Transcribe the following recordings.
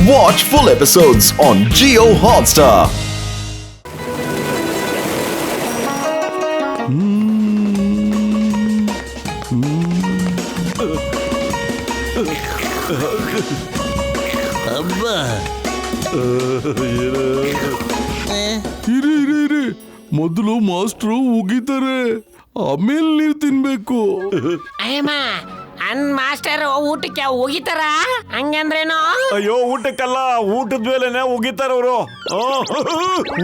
Watch full episodes on Jio Hotstar. ಇರಿ ಮೊದಲು master ಉಗಿತಾರೆ, ಆಮೇಲೆ ನೀವು ತಿನ್ಬೇಕು. ಮಾಸ್ಟರ್ ಊಟಕ್ಕೆ ಉಗಿತಾರ ಹಂಗಂದ್ರೇನು? ಅಯ್ಯೋ, ಊಟಕ್ಕಲ್ಲ, ಊಟದ ಮೇಲೆನೆ ಉಗಿತಾರ ಅವರು.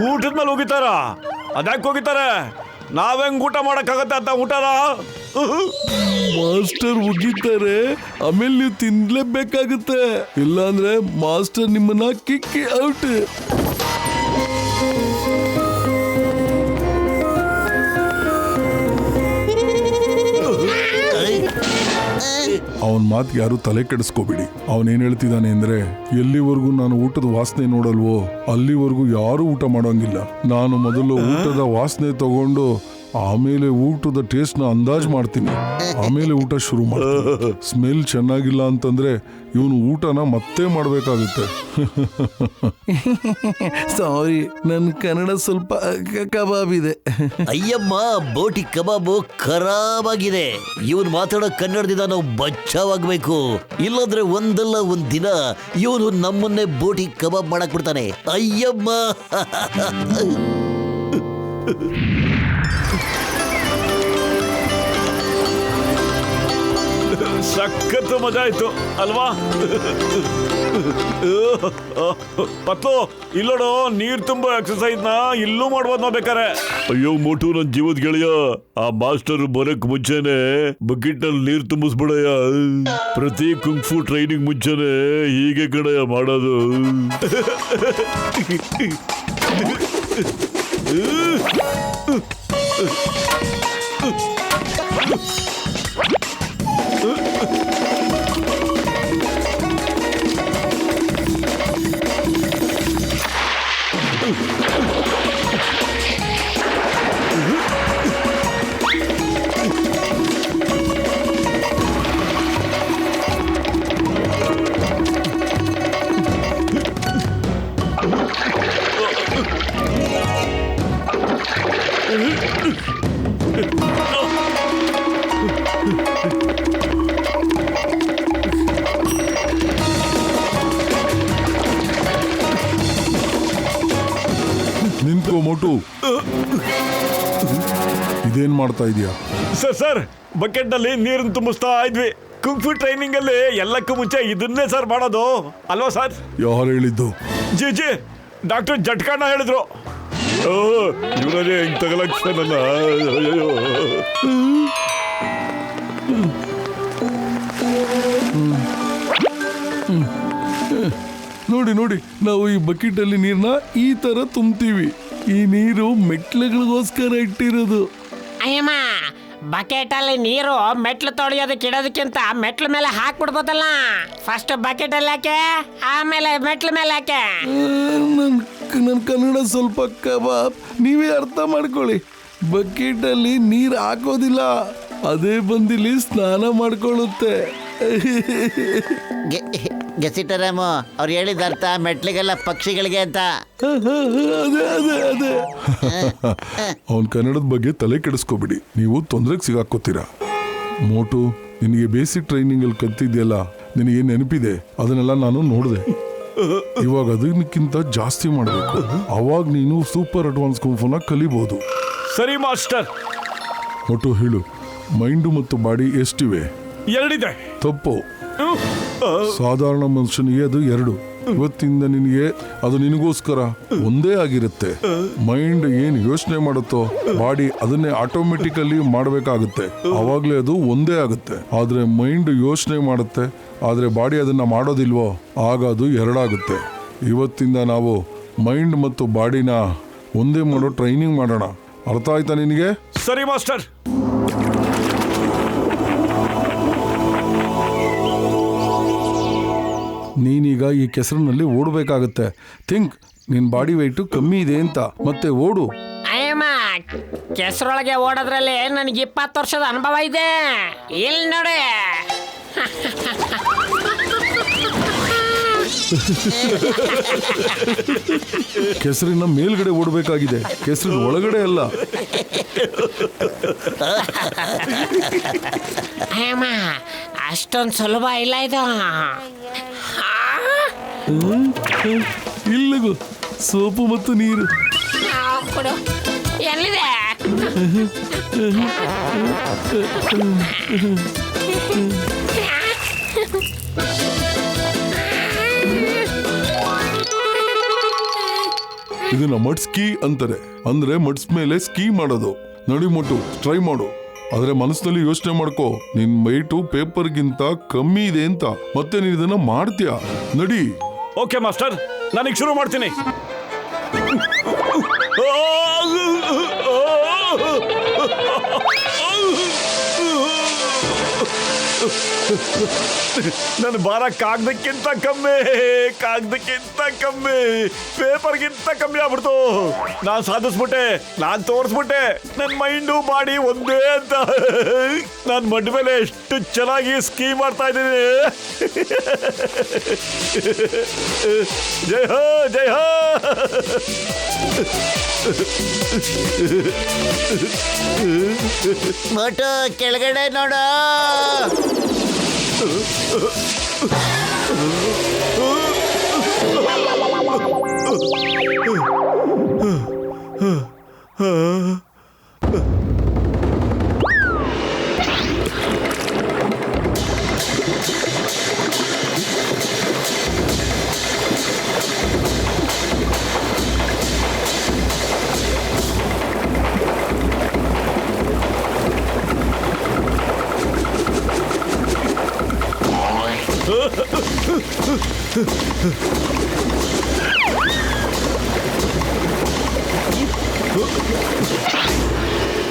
ಊಟದ ಮೇಲೆ ಉಗಿತಾರ. ಅದ್ಯಾಕೆ ಉಗಿತಾರೆ? ನಾವೆಂಗ್ ಊಟ ಮಾಡಕ್ಕಾಗತ್ತೆ ಅಂತ ಊಟನ? ಮಾಸ್ಟರ್ ಉಗಿತಾರೆ, ಆಮೇಲೆ ನೀವು ತಿನ್ಲೇಬೇಕಾಗುತ್ತೆ. ಇಲ್ಲಾಂದ್ರೆ ಮಾಸ್ಟರ್ ನಿಮ್ಮನ್ನ ಕಿಕ್ಕಿ ಔಟ್. ಅವನ್ ಮಾತಿಗೆ ಯಾರು ತಲೆ ಕೆಡಿಸ್ಕೋಬಿಡಿ. ಅವನೇನ್ ಹೇಳ್ತಿದ್ದಾನೆ ಅಂದ್ರೆ, ಎಲ್ಲಿವರೆಗೂ ನಾನು ಊಟದ ವಾಸನೆ ನೋಡಲ್ವೋ ಅಲ್ಲಿವರೆಗೂ ಯಾರು ಊಟ ಮಾಡೋಂಗಿಲ್ಲ. ನಾನು ಮೊದಲು ಊಟದ ವಾಸನೆ ತಗೊಂಡು ಆಮೇಲೆ ಊಟದ ಟೇಸ್ಟ್ ನ ಅಂದಾಜ್ ಮಾಡ್ತೀನಿ, ಆಮೇಲೆ ಊಟ ಶುರು ಮಾಡ್ತೀನಿ. ಸ್ಮೆಲ್ ಚೆನ್ನಾಗಿಲ್ಲ ಅಂತಂದ್ರೆ ಇವನು ಊಟನ ಮತ್ತೆ ಮಾಡ್ಬೇಕಾಗುತ್ತೆ. ಸಾರಿ, ನನ್ನ ಕನ್ನಡ ಸ್ವಲ್ಪ ಕಬಾಬ್ ಇದೆ. ಅಯ್ಯಮ್ಮ, ಬೋಟಿ ಕಬಾಬು ಖರಾಬ್ ಆಗಿದೆ. ಇವನು ಮಾತಾಡೋ ಕನ್ನಡದಿಂದ ನಾವು ಬಚಾವಾಗಬೇಕು. ಇಲ್ಲಾಂದ್ರೆ ಒಂದಲ್ಲ ಒಂದ್ ದಿನ ಇವನು ನಮ್ಮನ್ನೇ ಬೋಟಿ ಕಬಾಬ್ ಮಾಡಕ್ ಬಿಡ್ತಾನೆ. ಅಯ್ಯಮ್ಮ. ಸಖತ್ ಮಜಾ ಆಯ್ತು ಅಲ್ವಾ? ಪತ್ತು, ಇಲ್ಲೋಡು, ನೀರ್ ತುಂಬಾ ಎಕ್ಸರ್ಸೈಸ್ ನ ಇಲ್ಲೂ ಮಾಡ್ಬೋದು ನಾವು ಬೇಕಾರೆ. ಅಯ್ಯೋ ಮೋಟು, ನನ್ ಜೀವದ ಗೆಳೆಯ, ಆ ಮಾಸ್ಟರ್ ಬರಕ್ ಮುಂಚೆನೆ ಬಕೆಟ್ ನಲ್ಲಿ ನೀರ್ ತುಂಬಿಸ್ಬಿಡಯ್ಯ. ಪ್ರತಿ ಕುಂಫು ಟ್ರೈನಿಂಗ್ ಮುಂಚೆನೆ ಹೀಗೆ ಕಡೆಯ ಮಾಡೋದು. ನಿಂತ್ಕೋ ಮೋಟು, ಇದೇನ್ ಮಾಡ್ತಾ ಇದೀಯಾ? ಸರ್ ಬಕೆಟ್ ನಲ್ಲಿ ನೀರನ್ನು ತುಂಬಿಸ್ತಾ ಇದ್ವಿ. ಕುಂಫು ಟ್ರೈನಿಂಗ್ ಅಲ್ಲಿ ಎಲ್ಲಕ್ಕೂ ಮುಂಚೆ ಇದನ್ನೇ ಸರ್ ಮಾಡೋದು ಅಲ್ವಾ ಸರ್? ಯಾರು ಹೇಳಿದ್ದು? ಜಿ ಡಾಕ್ಟರ್ ಜಟ್ಕಣ್ಣ ಹೇಳಿದ್ರು. ಇವರೇ ಹಿಂಗ್ ತಗಲಕ್ಷನಲ್ಲ. ನೋಡಿ, ನಾವು ಈ ಬಕೆಟ್ ಅಲ್ಲಿ ನೀರ್ನ ಈ ತರ ತುಂಬ್ತೀವಿ. ಈ ನೀರು ಮೆಟ್ಲುಗಳಿಗೋಸ್ಕರ ಇಟ್ಟಿರೋದು. ಅಯ್ಯಮ್ಮ, ಬಕೆಟ್ ಅಲ್ಲಿ ನೀರು ಮೆಟ್ಲು ತೊಳೆಯೋದಕ್ಕೆ ಇಡೋದಕ್ಕಿಂತ ಮೆಟ್ಲ ಮೇಲೆ ಹಾಕ್ಬಿಡ್ಬೋದಲ್ಲ. ಫಸ್ಟ್ ಬಕೆಟ್ ಅಲ್ಲಿ ಹಾಕೆ, ಆಮೇಲೆ ಮೆಟ್ಲ ಮೇಲೆ ಹಾಕೆ. ನನ್ನ ಕನ್ನಡ ಸ್ವಲ್ಪ ಕಬಾಬ್, ನೀವೇ ಅರ್ಥ ಮಾಡ್ಕೊಳ್ಳಿ. ಬಕೆಟ್ ಅಲ್ಲಿ ನೀರ್ ಹಾಕೋದಿಲ್ಲ, ಅದೇ ಬಂದಿಲ್ಲಿ ಸ್ನಾನ ಮಾಡ್ಕೊಳ್ಳುತ್ತೆ. ಗೆಸಿಟರಾಮು ಅವ್ರು ಹೇಳಿದ ಅರ್ಥ ಮೆಟ್ಲಿಗೆಲ್ಲ ಪಕ್ಷಿಗಳಿಗೆ ಅಂತ. ಅದೇ ಅವನ್ ಕನ್ನಡದ ಬಗ್ಗೆ ತಲೆ ಕೆಡಿಸ್ಕೋಬಿಡಿ, ನೀವು ತೊಂದರೆಗೆ ಸಿಗಾಕೋತೀರಾ. ಮೋಟು, ನಿನಗೆ ಬೇಸಿಕ್ ಟ್ರೈನಿಂಗ್ ಅಲ್ಲಿ ಕಲ್ತಿದ್ಯಲ್ಲ, ನಿನಗೆ ನೆನಪಿದೆ, ಅದನ್ನೆಲ್ಲ ನಾನು ನೋಡಿದೆ. ಇವಾಗ ಅದಕ್ಕಿಂತ ಜಾಸ್ತಿ ಮಾಡಬೇಕು, ಅವಾಗ ನೀನು ಸೂಪರ್ ಅಡ್ವಾನ್ಸ್ ಕುಂಫುನ ಕಲಿಬಹುದು. ಸರಿ ಮಾಸ್ಟರ್. ಮೋಟು ಹೇಳು, ಮೈಂಡು ಮತ್ತು ಬಾಡಿ ಎಷ್ಟಿವೆ? 2 ಇದೆ. ತಪ್ಪು. ಸಾಧಾರಣ ಮನುಷ್ಯನಿಗೆ ಅದು 2. ಇವತ್ತಿಂದ ನಿನಗೆ ಅದು ನಿನಗೋಸ್ಕರ ಒಂದೇ ಆಗಿರುತ್ತೆ. ಮೈಂಡ್ ಏನ್ ಯೋಚನೆ ಮಾಡುತ್ತೋ ಬಾಡಿ ಅದನ್ನೇ ಆಟೋಮೆಟಿಕಲಿ ಮಾಡಬೇಕಾಗುತ್ತೆ, ಅವಾಗ್ಲೇ ಅದು ಒಂದೇ ಆಗುತ್ತೆ. ಆದ್ರೆ ಮೈಂಡ್ ಯೋಚನೆ ಮಾಡುತ್ತೆ, ಆದ್ರೆ ಬಾಡಿ ಅದನ್ನ ಮಾಡೋದಿಲ್ವೋ, ಆಗ ಅದು 2 ಆಗುತ್ತೆ. ಇವತ್ತಿಂದ ನಾವು ಮೈಂಡ್ ಮತ್ತು ಬಾಡಿನ ಒಂದೇ ಮಾಡೋ ಟ್ರೈನಿಂಗ್ ಮಾಡೋಣ. ಅರ್ಥ ಆಯ್ತಾ ನಿನಗೆ? ಸರಿ ಮಾಸ್ಟರ್. ನೀನೀಗ ಈ ಕೆಸರಿನಲ್ಲಿ ಓಡಬೇಕಾಗತ್ತೆ. ಥಿಂಕ್, ನಿನ್ ಬಾಡಿ ವೆಯ್ಟ್ ಕಮ್ಮಿ ಇದೆ ಅಂತ, ಮತ್ತೆ ಓಡು. ಅಯ್ಯಮ್ಮ, ಕೆಸರೊಳಗೆ ಓಡೋದ್ರಲ್ಲಿ ನನಗೆ 20 ವರ್ಷದ ಅನುಭವ ಇದೆ. ಇಲ್ಲಿ ನೋಡಿ. ಕೆಸರಿನ ಮೇಲ್ಗಡೆ ಓಡಬೇಕಾಗಿದೆ, ಕೆಸರಿನ ಒಳಗಡೆ ಅಲ್ಲ. ಅಮ್ಮ ಅಷ್ಟೊಂದು ಸುಲಭ ಇಲ್ಲ ಇದು. ಇಲ್ಲಿಗೂ ಸೋಪು ಮತ್ತು ನೀರು. ಕೊಡು. ಎಲ್ಲಿದೆ? ಇದನ್ನ ಮಡ್ ಸ್ಕೀ ಅಂತಾರೆ, ಅಂದ್ರೆ ಮಡ್ಸ್ ಮೇಲೆ ಸ್ಕೀ ಮಾಡೋದು. ನಡಿ ಮೊಟ್ಟು, ಟ್ರೈ ಮಾಡು. ಆದ್ರೆ ಮನಸ್ಸಿನಲ್ಲಿ ಯೋಚನೆ ಮಾಡ್ಕೋ, ನಿನ್ ಮೈಟು ಪೇಪರ್ಗಿಂತ ಕಮ್ಮಿ ಇದೆ ಅಂತ. ಮತ್ತೆ ನೀನ್ ಇದನ್ನ ಮಾಡ್ತೀಯಾ? ನಡಿ. ಓಕೆ ಮಾಸ್ಟರ್, ನಾನೀಗ ಶುರು ಮಾಡ್ತೀನಿ. ನನ್ನ ಭಾರ ಕಾಗದಕ್ಕಿಂತ ಕಮ್ಮಿ, ಪೇಪರ್ಗಿಂತ ಕಮ್ಮಿ ಆಗ್ಬಿಡ್ತು. ನಾನ್ ಸಾಧಿಸ್ಬಿಟ್ಟೆ, ನಾನ್ ತೋರಿಸ್ಬಿಟ್ಟೆ, ನನ್ನ ಮೈಂಡು ಬಾಡಿ ಒಂದೇ ಅಂತ. ನಾನ್ ಮಡ್ ಮೇಲೆ ಎಷ್ಟು ಚೆನ್ನಾಗಿ ಸ್ಕೀ ಮಾಡ್ತಾ ಇದ್ದೀನಿ. ಜೈ ಹೋ, ಜೈ ಹೋ. ಮೋಟು ಕೆಳಗಡೆ ನೋಡ.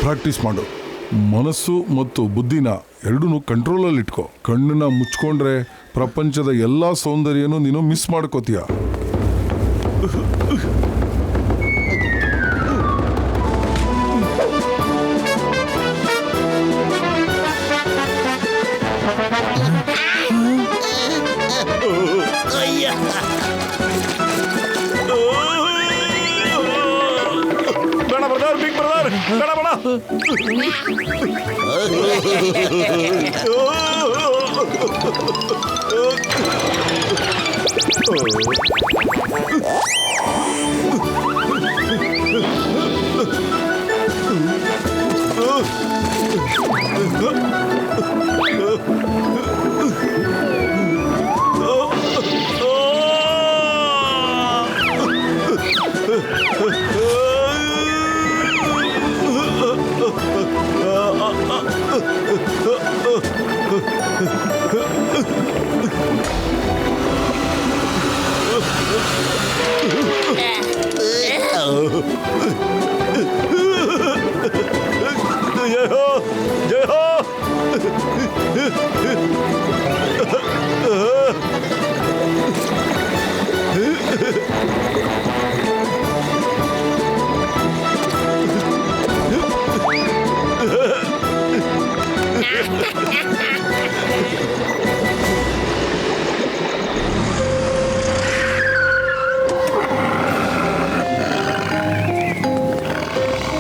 ಪ್ರಾಕ್ಟೀಸ್ ಮಾಡು. ಮನಸ್ಸು ಮತ್ತು ಬುದ್ಧಿನ ಎರಡೂ ಕಂಟ್ರೋಲಲ್ಲಿ ಇಟ್ಕೋ. ಕಣ್ಣನ್ನ ಮುಚ್ಕೊಂಡ್ರೆ ಪ್ರಪಂಚದ ಎಲ್ಲಾ ಸೌಂದರ್ಯನೂ ನೀನು ಮಿಸ್ ಮಾಡ್ಕೋತೀಯ. ಬೇಡ ಬ್ರದರ್, ಬಿಗ್ ಬ್ರದರ್, ಬೇಡ ಬೇಡ. ಜೈ ಹೋ, ಜೈ ಹೋ.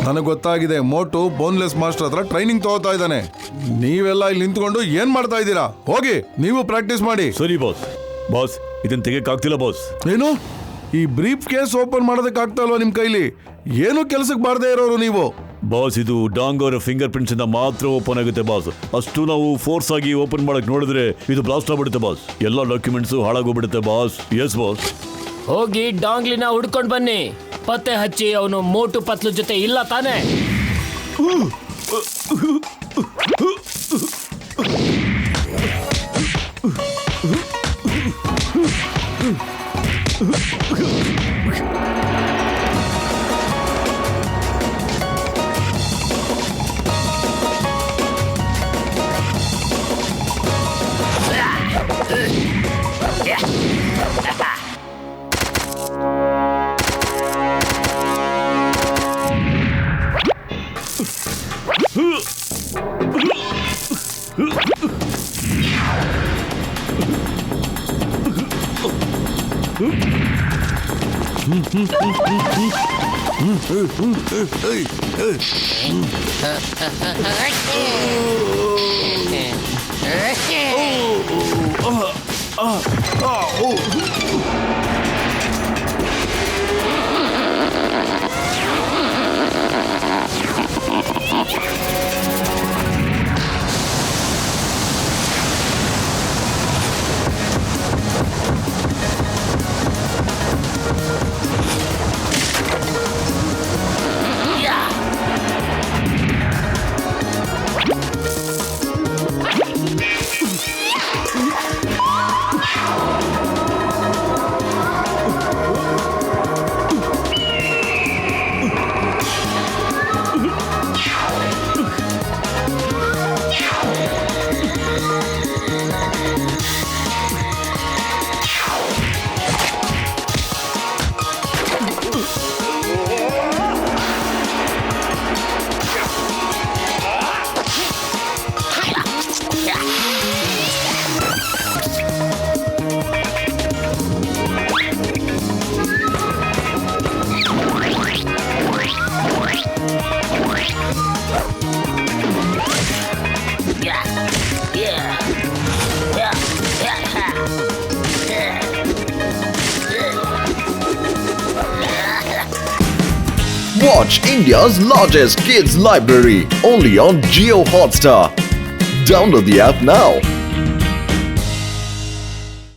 ನನಗೆ ಗೊತ್ತಾಗಿದೆ, ಮೋಟು ಬೋನ್ಲೆಸ್ ಮಾಸ್ಟರ್ ಹತ್ರ ಟ್ರೈನಿಂಗ್ ತಗೋತಾ ಇದ್ದಾನೆ. ನೀವೆಲ್ಲ ಇಲ್ಲಿ ನಿಂತ್ಕೊಂಡು ಏನ್ ಮಾಡ್ತಾ ಇದ್ದೀರಾ? ಹೋಗಿ ನೀವು ಪ್ರಾಕ್ಟೀಸ್ ಮಾಡಿ. ಸರಿ ಬಾಸ್. ಬಾಸ್, ಇದನ್ನ ತೆಗೆಯಕ್ಕಾಗ್ತಿಲ್ಲ ಬಾಸ್. ಏನು? ಈ ಬ್ರೀಫ್ ಕೇಸ್ ಓಪನ್ ಮಾಡೋದಕ್ಕಾಗ್ತಾ ಇಲ್ವಾ ನಿಮ್ ಕೈಲಿ? ಏನು ಕೆಲಸಕ್ಕೆ ಬಾರದೇ ಇರೋರು ನೀವು? ಬಾಸ್, ಇದು ಡಾಂಗ್ ಅವರ ಫಿಂಗರ್ ಪ್ರಿಂಟ್ಸ್ ಇಂದ ಮಾತ್ರ ಓಪನ್ ಆಗುತ್ತೆ ಬಾಸ್. ಅಷ್ಟು ನಾವು ಫೋರ್ಸ್ ಆಗಿ ಓಪನ್ ಮಾಡಕ್ ನೋಡಿದ್ರೆ ಇದು ಬ್ಲಾಸ್ಟ್ ಆಗ್ಬಿಡುತ್ತೆ ಬಾಸ್. ಎಲ್ಲ ಡಾಕ್ಯುಮೆಂಟ್ಸ್ ಹಾಳಾಗೋಗ್ಬಿಡುತ್ತೆ ಬಾಸ್. Yes boss. ಹೋಗಿ ಡಾಂಗ್ಲಿನ ಹುಡ್ಕೊಂಡ್ ಬನ್ನಿ. ಪತ್ತೆ ಹಚ್ಚಿ ಅವನು ಮೋಟು ಪತ್ಲು ಜೊತೆ ಇಲ್ಲ ತಾನೆ? Watch India's largest kids library only on Jio Hotstar. Download the app now.